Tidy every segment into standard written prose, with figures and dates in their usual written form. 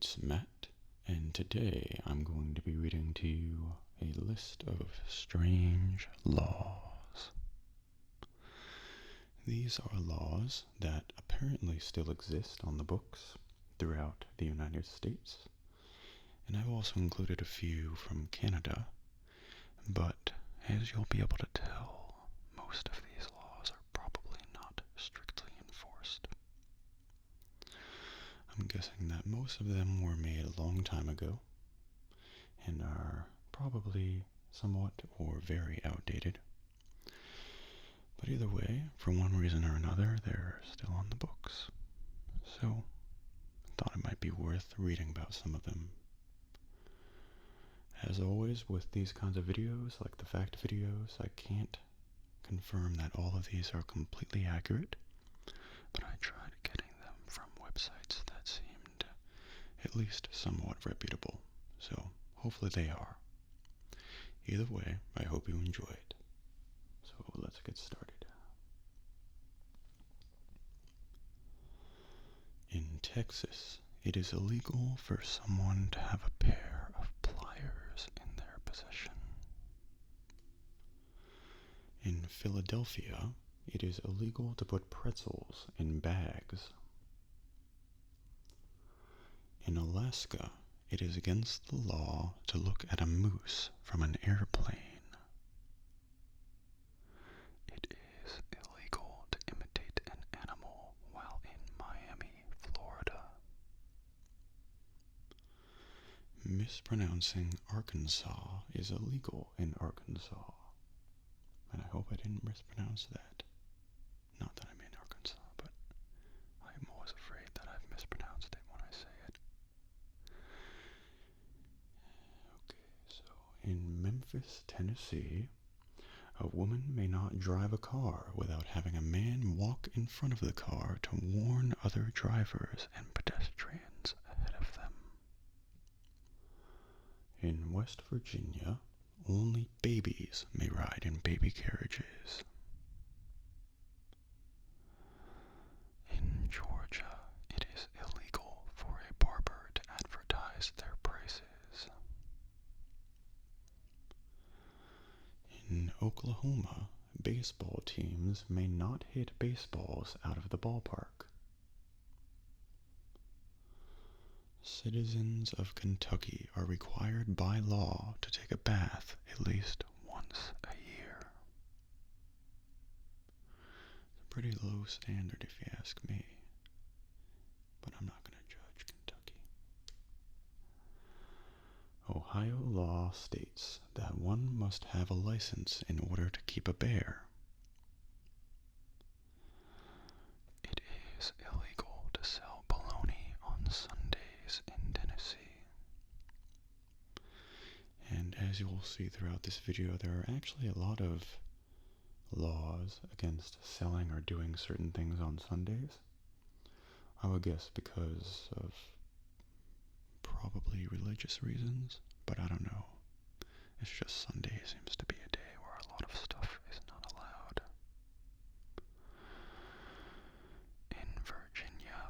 It's Matt, and today I'm going to be reading to you a list of strange laws. These are laws that apparently still exist on the books throughout the United States, and I've also included a few from Canada, but as you'll be able to tell, most of these laws are probably not strictly enforced. I'm guessing that most of them were made a long time ago and are probably somewhat or very outdated. But either way, for one reason or another, they're still on the books. So I thought it might be worth reading about some of them. As always with these kinds of videos, like the fact videos, I can't confirm that all of these are completely accurate, but I tried getting them from websites that seemed at least somewhat reputable, so hopefully they are. Either way, I hope you enjoy it. So let's get started. In Texas, it is illegal for someone to have a pair of pliers in their possession. In Philadelphia, it is illegal to put pretzels in bags. In Alaska, it is against the law to look at a moose from an airplane. It is illegal to imitate an animal while in Miami, Florida. Mispronouncing Arkansas is illegal in Arkansas. And I hope I didn't mispronounce that. Not that I'm in Arkansas, but I'm always afraid that I've mispronounced it when I say it. Okay, so in Memphis, Tennessee, a woman may not drive a car without having a man walk in front of the car to warn other drivers and pedestrians ahead of them. In West Virginia, only babies may ride in baby carriages. In Georgia, it is illegal for a barber to advertise their prices. In Oklahoma, baseball teams may not hit baseballs out of the ballpark. Citizens of Kentucky are required by law to take a bath at least once a year. It's a pretty low standard if you ask me, but I'm not going to judge Kentucky. Ohio law states that one must have a license in order to keep a bear. It is illegal to sell bologna on Sundays in Tennessee. And as you will see throughout this video, there are actually a lot of laws against selling or doing certain things on Sundays. I would guess because of probably religious reasons, but I don't know. It's just Sunday seems to be a day where a lot of stuff is not allowed. In Virginia,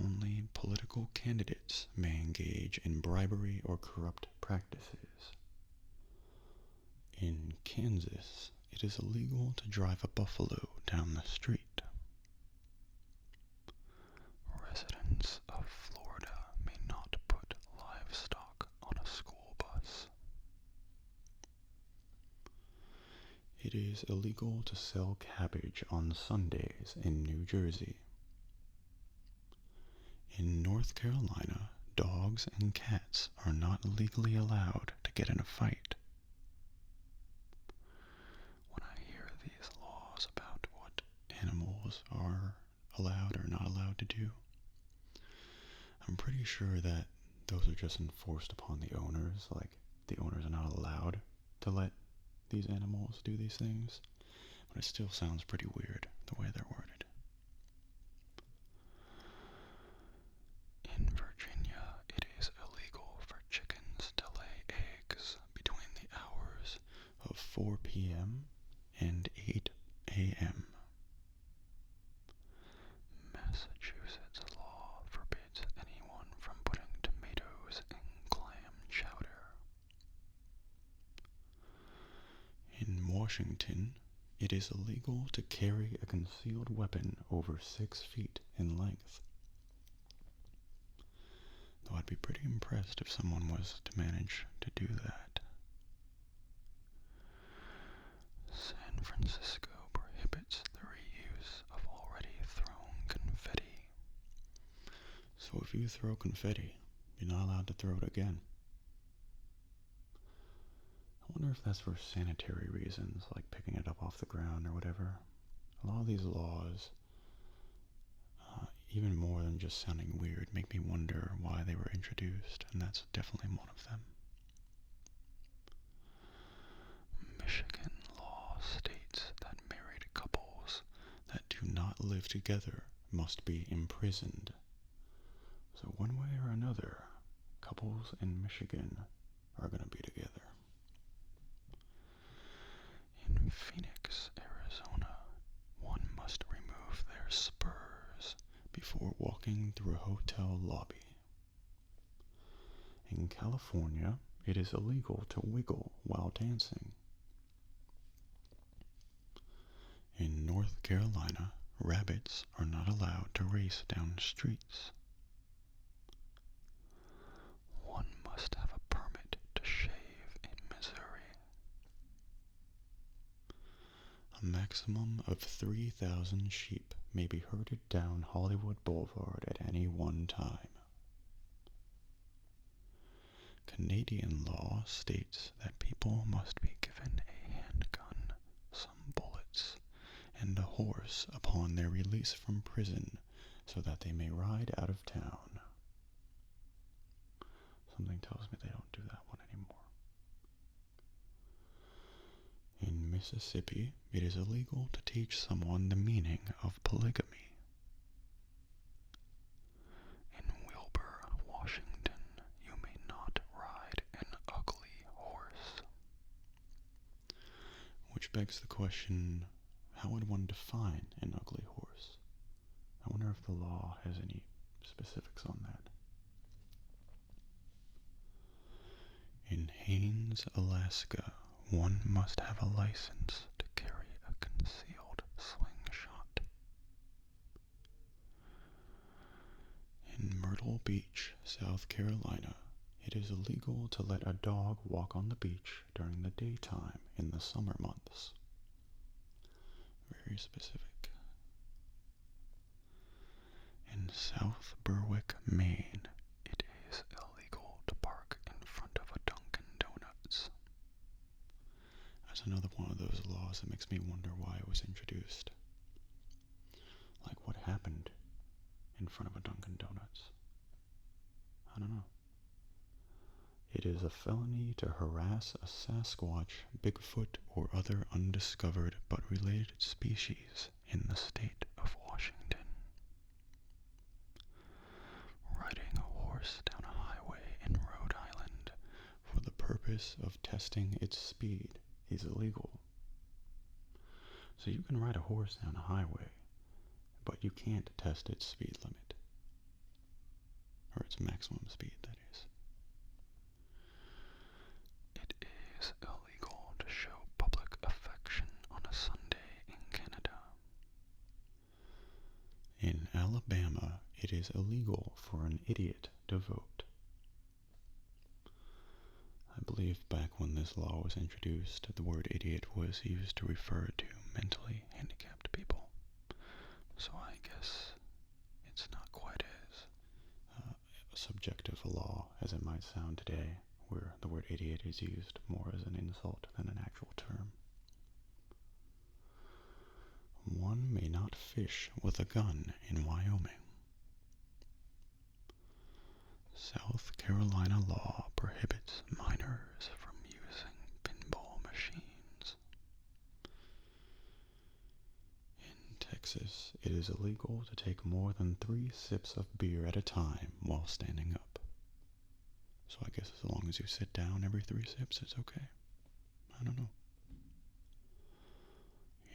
only political candidates may engage in bribery or corrupt practices. In Kansas, it is illegal to drive a buffalo down the street. Residents of Florida may not put livestock on a school bus. It is illegal to sell cabbage on Sundays in New Jersey. In North Carolina, dogs and cats are not legally allowed to get in a fight. When I hear these laws about what animals are allowed or not allowed to do, I'm pretty sure that those are just enforced upon the owners, like the owners are not allowed to let these animals do these things, but it still sounds pretty weird the way they're worded. In Virginia, it is illegal for chickens to lay eggs between the hours of 4 p.m. and 8 a.m. Massachusetts law forbids anyone from putting Washington, it is illegal to carry a concealed weapon over 6 feet in length. Though I'd be pretty impressed if someone was to manage to do that. San Francisco prohibits the reuse of already thrown confetti. So if you throw confetti, you're not allowed to throw it again. I wonder if that's for sanitary reasons, like picking it up off the ground or whatever. A lot of these laws, even more than just sounding weird, make me wonder why they were introduced, and that's definitely one of them. Michigan law states that married couples that do not live together must be imprisoned. So one way or another, couples in Michigan are going to be together. In Phoenix, Arizona, one must remove their spurs before walking through a hotel lobby. In California, it is illegal to wiggle while dancing. In North Carolina, rabbits are not allowed to race down streets. One must have a permit to shave in Missouri. A maximum of 3,000 sheep may be herded down Hollywood Boulevard at any one time. Canadian law states that people must be given a handgun, some bullets, and a horse upon their release from prison so that they may ride out of town. Something tells me they don't do that one anymore. In Mississippi, it is illegal to teach someone the meaning of polygamy. In Wilbur, Washington, you may not ride an ugly horse. Which begs the question, how would one define an ugly horse? I wonder if the law has any specifics on that. In Haines, Alaska, one must have a license to carry a concealed slingshot. In Myrtle Beach, South Carolina, it is illegal to let a dog walk on the beach during the daytime in the summer months. Very specific. In South Berwick, Maine, it is illegal to park in front of a Dunkin' Donuts. That's another one of those laws that makes me wonder why it was introduced. Like, what happened in front of a Dunkin' Donuts? I don't know. It is a felony to harass a Sasquatch, Bigfoot, or other undiscovered but related species in the state of Washington. Riding a horse down a highway in Rhode Island for the purpose of testing its speed is illegal. So you can ride a horse down a highway, but you can't test its speed limit. Or its maximum speed, that is. It is illegal to show public affection on a Sunday in Canada. In Alabama, it is illegal for an idiot to vote. I believe back when this law was introduced, the word idiot was used to refer to mentally handicapped people. So I guess it's not quite as subjective a law as it might sound today, where the word idiot is used more as an insult than an actual term. One may not fish with a gun in Wyoming. South Carolina law prohibits minors from using pinball machines. In Texas, it is illegal to take more than 3 sips of beer at a time while standing up. So I guess as long as you sit down every 3 sips, it's okay. I don't know.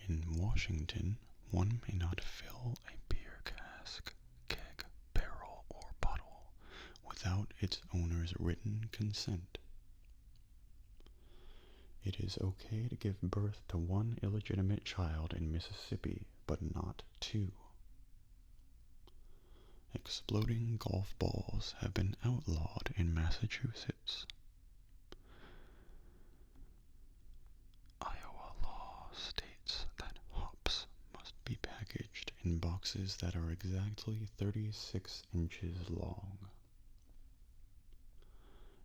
In Washington, one may not fill a beer cask, keg, barrel, or bottle without its owner's written consent. It is okay to give birth to one illegitimate child in Mississippi, but not two. Exploding golf balls have been outlawed in Massachusetts. Iowa law states that hops must be packaged in boxes that are exactly 36 inches long.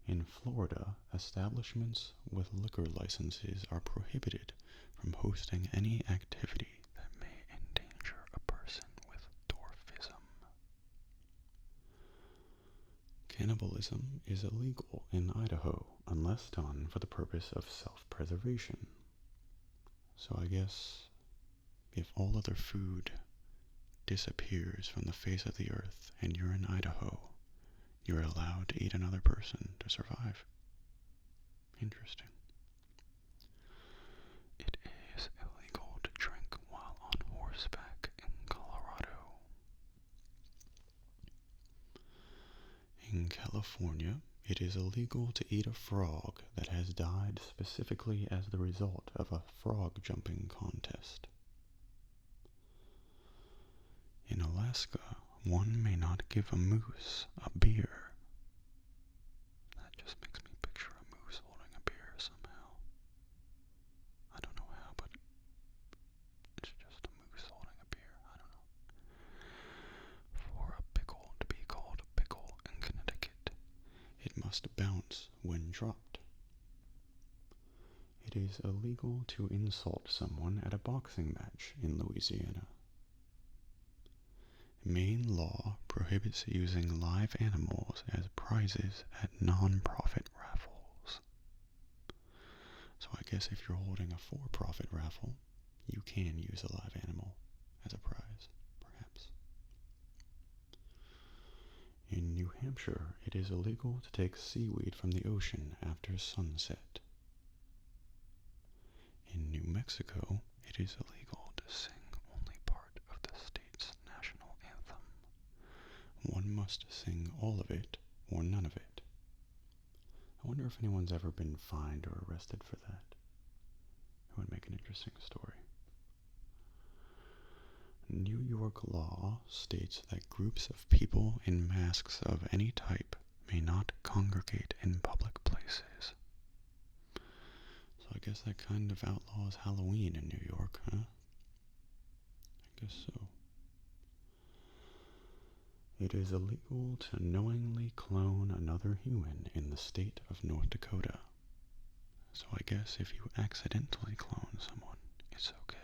In Florida, establishments with liquor licenses are prohibited from hosting any activity that may endanger a person with dwarfism. Cannibalism is illegal in Idaho unless done for the purpose of self-preservation. So I guess if all other food disappears from the face of the earth and you're in Idaho, you're allowed to eat another person to survive. Interesting. It is illegal to drink while on horseback in Colorado. In California, it is illegal to eat a frog that has died specifically as the result of a frog jumping contest. In Alaska, one may not give a moose a beer. That just makes me picture a moose holding a beer somehow. I don't know how, but it's just a moose holding a beer. I don't know. For a pickle to be called a pickle in Connecticut, it must bounce when dropped. It is illegal to insult someone at a boxing match in Louisiana. Maine law prohibits using live animals as prizes at non-profit raffles. So I guess if you're holding a for-profit raffle, you can use a live animal as a prize, perhaps. In New Hampshire, it is illegal to take seaweed from the ocean after sunset. In New Mexico, it is illegal to sing only part of the state's national anthem. One must sing all of it or none of it. I wonder if anyone's ever been fined or arrested for that. It would make an interesting story. New York law states that groups of people in masks of any type may not congregate in public places. So I guess that kind of outlaws Halloween in New York, huh? I guess so. It is illegal to knowingly clone another human in the state of North Dakota. So I guess if you accidentally clone someone, it's okay,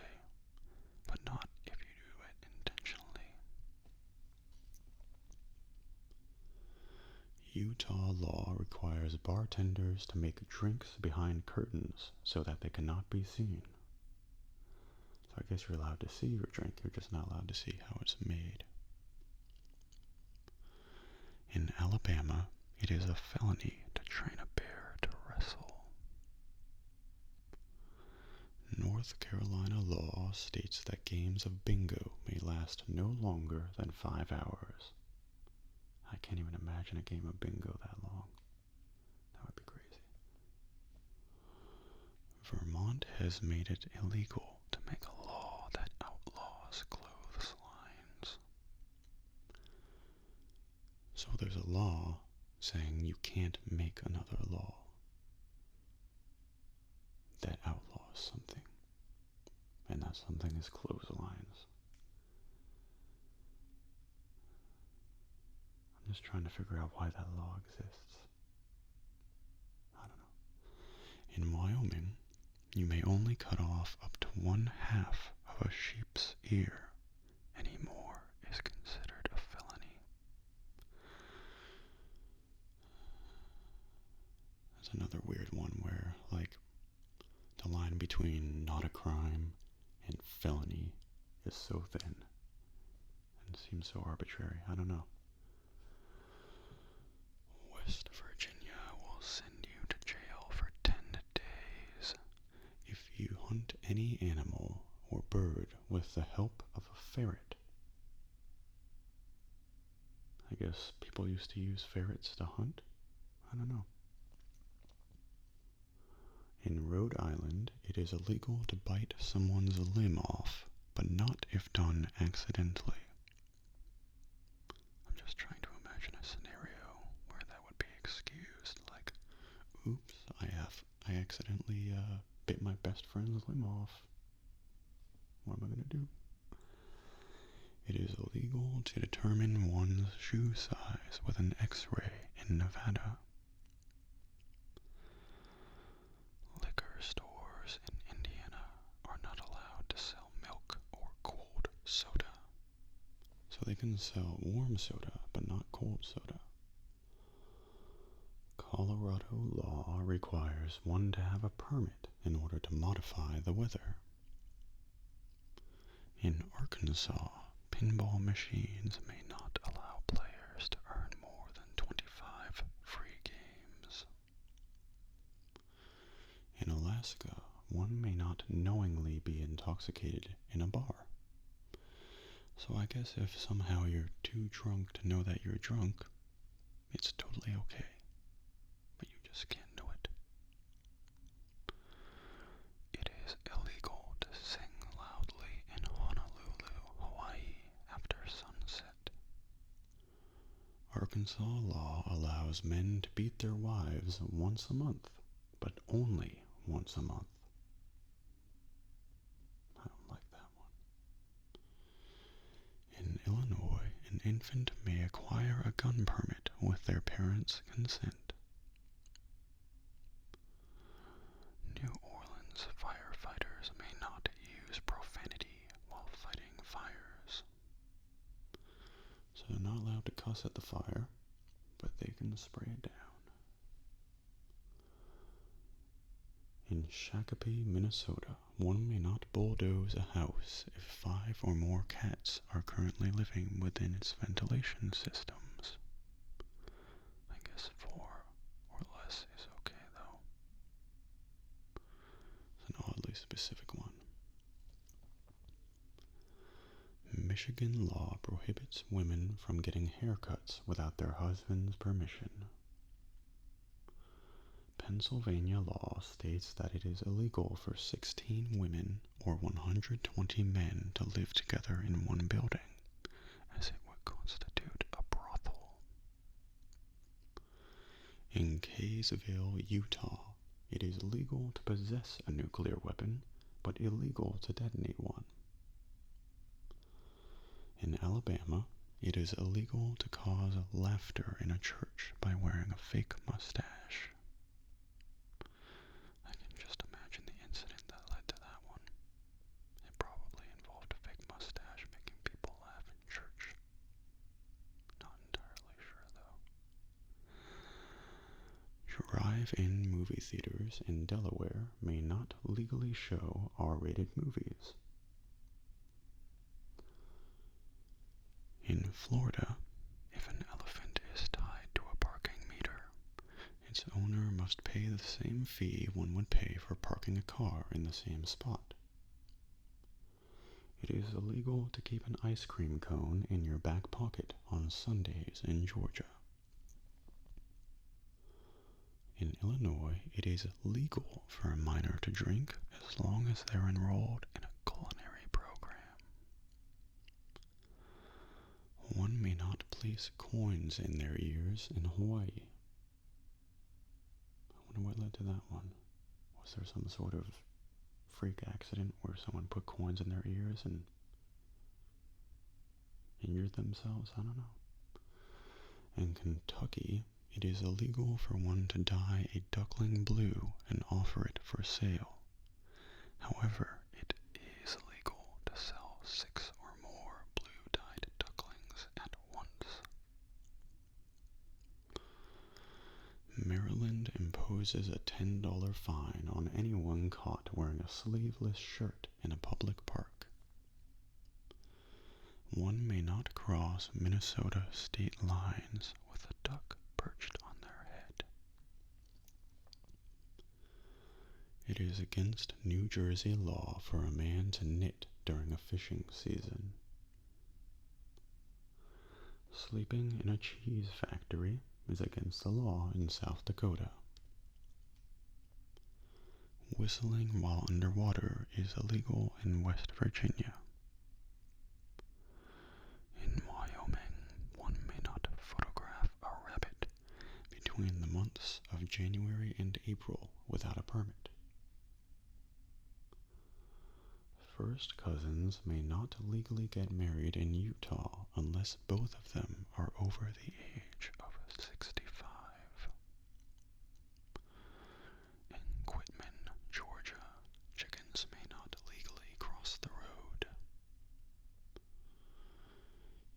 but not if you do it intentionally. Utah law requires bartenders to make drinks behind curtains so that they cannot be seen. So I guess you're allowed to see your drink, you're just not allowed to see how it's made. In Alabama, it is a felony to train a bear to wrestle. North Carolina law states that games of bingo may last no longer than 5 hours. I can't even imagine a game of bingo that long. That would be crazy. Vermont has made it illegal to make a law that outlaws clotheslines. So there's a law saying you can't make another law that outlaws something. And that something is clotheslines. I'm just trying to figure out why that law exists. I don't know. In Wyoming, you may only cut off up to 1/2 of a sheep's ear. Any more is considered a felony. That's another weird one where, like, the line between not a crime and felony is so thin and seems so arbitrary. I don't know. West Virginia will send you to jail for 10 days if you hunt any animal or bird with the help of a ferret. I guess people used to use ferrets to hunt? I don't know. In Rhode Rhode Island, it is illegal to bite someone's limb off, but not if done accidentally. I'm just trying to imagine a scenario where that would be excused, like, oops, I accidentally bit my best friend's limb off. What am I gonna do? It is illegal to determine one's shoe size with an X-ray in Nevada. Liquor stores in Indiana are not allowed to sell milk or cold soda. So they can sell warm soda, but not cold soda. Colorado law requires one to have a permit in order to modify the weather. In Arkansas, pinball machines may not allow players to earn more than 25 free games. In Alaska, one may not knowingly be intoxicated in a bar. So I guess if somehow you're too drunk to know that you're drunk, it's totally okay. But you just can't know it. It is illegal to sing loudly in Honolulu, Hawaii after sunset. Arkansas law allows men to beat their wives once a month, but only once a month. I don't like that one. In Illinois, an infant may acquire a gun permit with their parents' consent. New Orleans firefighters may not use profanity while fighting fires. So they're not allowed to cuss at the fire, but they can spray it down. In Shakopee, Minnesota, one may not bulldoze a house if 5 or more cats are currently living within its ventilation systems. I guess 4 or less is okay, though. It's an oddly specific one. Michigan law prohibits women from getting haircuts without their husband's permission. Pennsylvania law states that it is illegal for 16 women or 120 men to live together in one building, as it would constitute a brothel. In Kaysville, Utah, it is legal to possess a nuclear weapon, but illegal to detonate one. In Alabama, it is illegal to cause laughter in a church by wearing a fake mustache. I can just imagine the incident that led to that one. It probably involved a fake mustache making people laugh in church. Not entirely sure, though. Drive-in movie theaters in Delaware may not legally show R-rated movies. In Florida, if an elephant is tied to a parking meter, its owner must pay the same fee one would pay for parking a car in the same spot. It is illegal to keep an ice cream cone in your back pocket on Sundays in Georgia. In Illinois, it is legal for a minor to drink as long as they're enrolled in a culinary program. One may not place coins in their ears in Hawaii. I wonder what led to that one. Was there some sort of freak accident where someone put coins in their ears and injured themselves? I don't know. In Kentucky, it is illegal for one to dye a duckling blue and offer it for sale. However, it is legal to sell 6 or more blue-dyed ducklings at once. Maryland imposes a $10 fine on anyone caught wearing a sleeveless shirt in a public park. One may not cross Minnesota state lines with a duck perched on their head. It is against New Jersey law for a man to knit during a fishing season. Sleeping in a cheese factory is against the law in South Dakota. Whistling while underwater is illegal in West Virginia. In Wyoming, one may not photograph a rabbit between the months of January and April without a permit. First cousins may not legally get married in Utah unless both of them are over the age of 65. In Quitman, Georgia, chickens may not legally cross the road.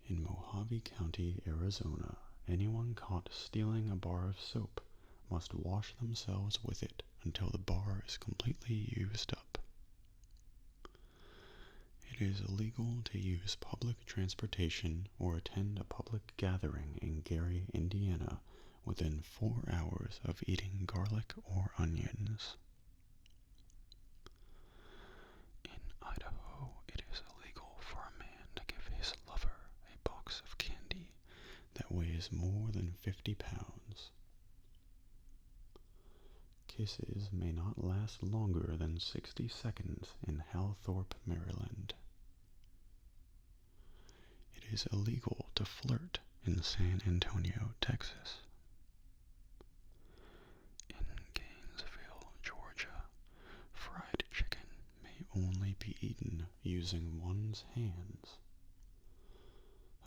In Mojave County, Arizona, anyone caught stealing a bar of soap must wash themselves with it until the bar is completely used up. It is illegal to use public transportation or attend a public gathering in Gary, Indiana, within 4 hours of eating garlic or onions. In Idaho, it is illegal for a man to give his lover a box of candy that weighs more than 50 pounds. Kisses may not last longer than 60 seconds in Halthorpe, Maryland. It is illegal to flirt in San Antonio, Texas. In Gainesville, Georgia, fried chicken may only be eaten using one's hands.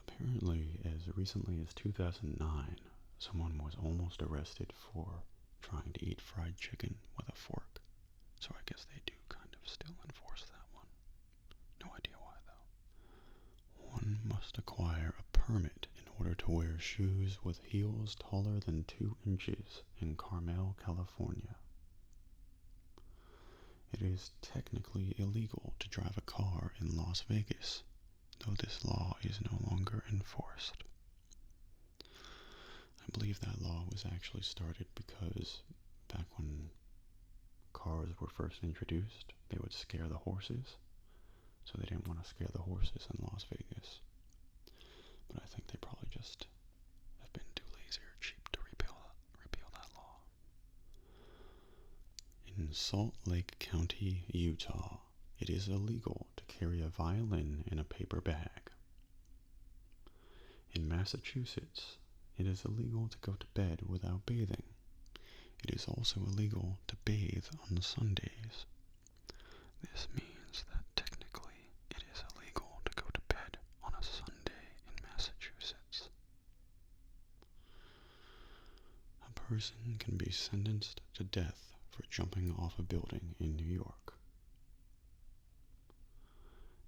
Apparently, as recently as 2009, someone was almost arrested for trying to eat fried chicken with a fork. So I guess they do kind of still enforce that one. No idea why, though. One must acquire a permit in order to wear shoes with heels taller than 2 inches in Carmel, California. It is technically illegal to drive a car in Las Vegas, though this law is no longer enforced. I believe that law was actually started because back when cars were first introduced, they would scare the horses, so they didn't want to scare the horses in Las Vegas. But I think they probably just have been too lazy or cheap to repeal that law. In Salt Lake County, Utah, it is illegal to carry a violin in a paper bag. In Massachusetts, it is illegal to go to bed without bathing. It is also illegal to bathe on Sundays. This means that technically it is illegal to go to bed on a Sunday in Massachusetts. A person can be sentenced to death for jumping off a building in New York.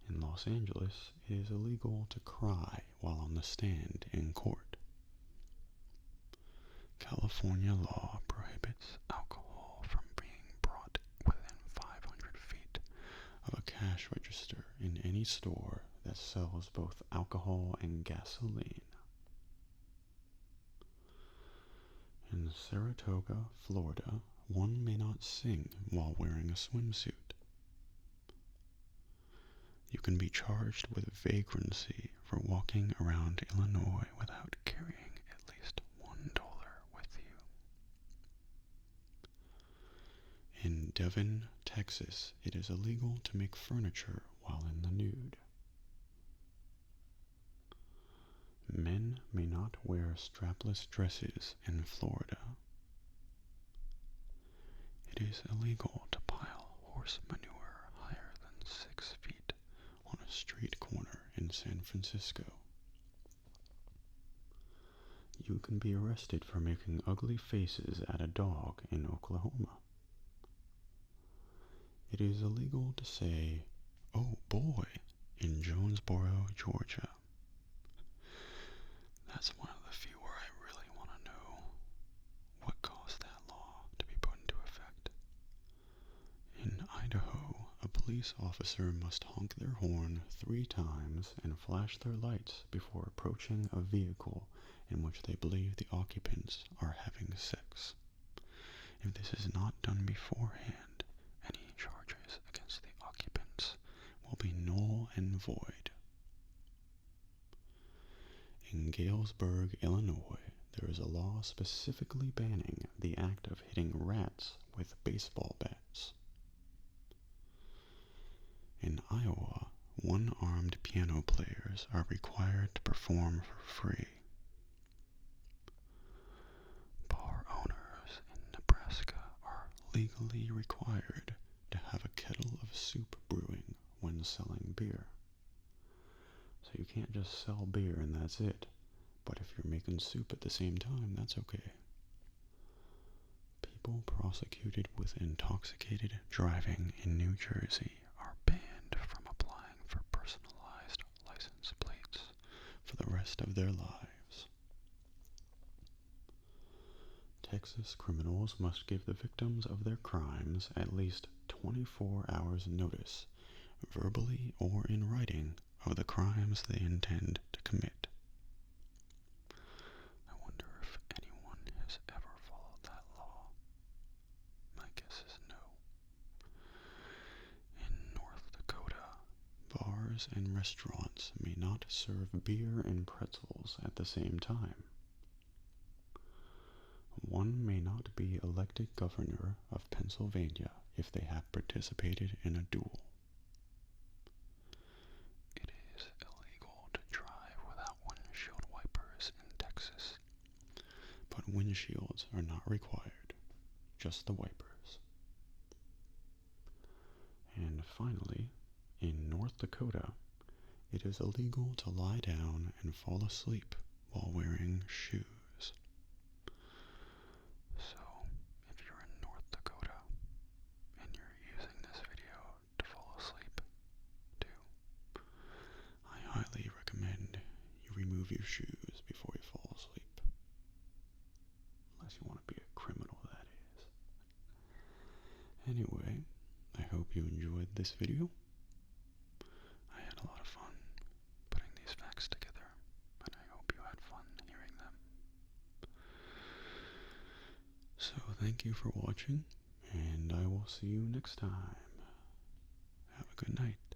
In Los Angeles, it is illegal to cry while on the stand in court. California law prohibits alcohol from being brought within 500 feet of a cash register in any store that sells both alcohol and gasoline. In Saratoga, Florida, one may not sing while wearing a swimsuit. You can be charged with vagrancy for walking around Illinois without carrying at least $1 with you. In Devon, Texas, it is illegal to make furniture while in the nude. Men may not wear strapless dresses in Florida. It is illegal to pile horse manure higher than 6 feet on a street corner in San Francisco. You can be arrested for making ugly faces at a dog in Oklahoma. It is illegal to say, "Oh boy," in Jonesboro, Georgia. That's one of the few where I really want to know what caused that law to be put into effect. In Idaho, a police officer must honk their horn 3 times and flash their lights before approaching a vehicle in which they believe the occupants are having sex. If this is not done beforehand, any charges against the occupants will be null and void. In Galesburg, Illinois, there is a law specifically banning the act of hitting rats with baseball bats. Iowa, one-armed piano players are required to perform for free. Bar owners in Nebraska are legally required to have a kettle of soup brewing when selling beer. So you can't just sell beer and that's it. But if you're making soup at the same time, that's okay. People prosecuted with intoxicated driving in New Jersey are banned from applying for personalized license plates for the rest of their lives. Texas criminals must give the victims of their crimes at least 24 hours notice, verbally or in writing, of the crimes they intend to commit. I wonder if anyone has ever followed that law. My guess is no. In North Dakota, bars and restaurants may not serve beer and pretzels at the same time. One may not be elected governor of Pennsylvania if they have participated in a duel. It is illegal to drive without windshield wipers in Texas, but windshields are not required, just the wipers. And finally, in North Dakota, it is illegal to lie down and fall asleep while wearing shoes. So, if you're in North Dakota and you're using this video to fall asleep, too, I highly recommend you remove your shoes before you fall asleep. Unless you want to be a criminal, that is. Anyway, I hope you enjoyed this video. I had a lot of fun putting these facts together, and I hope you had fun hearing them. So thank you for watching, and I will see you next time. Have a good night.